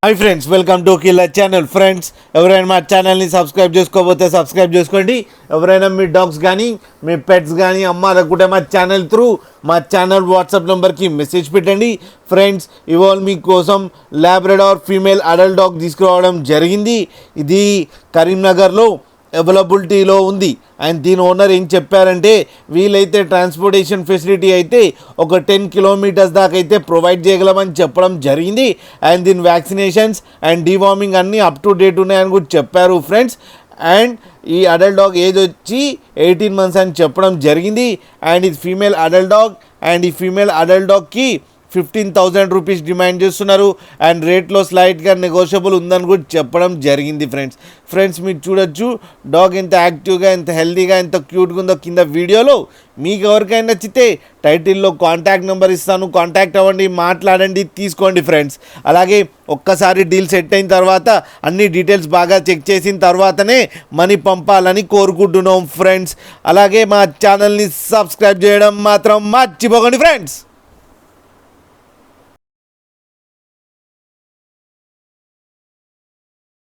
Hi friends, welcome to killer channel. Friends, ఎవరైనా మా ఛానల్ని సబ్స్క్రైబ్ చేసుకోకపోతే సబ్స్క్రైబ్ చేసుకోండి. ఎవరైనా మీ డాగ్స్ కానీ మీ పెట్స్ కానీ అమ్మాలనుకుంటే మా ఛానల్ త్రూ మా ఛానల్ వాట్సాప్ నెంబర్కి మెసేజ్ పెట్టండి. ఫ్రెండ్స్, ఇవాళ మీకోసం లాబ్రడార్ ఫీమేల్ అడల్ట్ డాగ్ తీసుకురావడం జరిగింది. ఇది కరీంనగర్లో అవైలబిలిటీలో ఉంది. అండ్ దీని ఓనర్ ఏం చెప్పారంటే, వీలైతే ట్రాన్స్పోర్టేషన్ ఫెసిలిటీ అయితే ఒక 10 కిలోమీటర్స్ దాకా అయితే ప్రొవైడ్ చేయగలమని చెప్పడం జరిగింది. అండ్ దీని వ్యాక్సినేషన్స్ అండ్ డీవార్మింగ్ అన్నీ అప్ టు డేట్ ఉన్నాయని కూడా చెప్పారు ఫ్రెండ్స్. అండ్ ఈ అడల్ట్ డాగ్ ఏజ్ వచ్చి 18 months అని చెప్పడం జరిగింది. అండ్ ఇది ఫీమేల్ అడల్ట్ డాగ్. అండ్ ఈ ఫీమేల్ అడల్ట్ డాగ్కి 15,000 రూపీస్ డిమాండ్ చేస్తున్నారు. అండ్ రేట్లో స్లైట్గా నెగోషియబుల్ ఉందని కూడా చెప్పడం జరిగింది ఫ్రెండ్స్. మీరు చూడొచ్చు డాగ్ ఎంత యాక్టివ్గా, ఎంత హెల్తీగా, ఎంత క్యూట్గా ఉందో కింద వీడియోలో. మీకు ఎవరికైనా నచ్చితే టైటిల్లో కాంటాక్ట్ నెంబర్ ఇస్తాను, కాంటాక్ట్ అవ్వండి, మాట్లాడండి, తీసుకోండి ఫ్రెండ్స్. అలాగే ఒక్కసారి డీల్ సెట్ అయిన తర్వాత అన్ని డీటెయిల్స్ బాగా చెక్ చేసిన తర్వాతనే మనీ పంపాలని కోరుకుంటున్నాం ఫ్రెండ్స్. అలాగే మా ఛానల్ని సబ్స్క్రైబ్ చేయడం మాత్రం మర్చిపోకండి ఫ్రెండ్స్.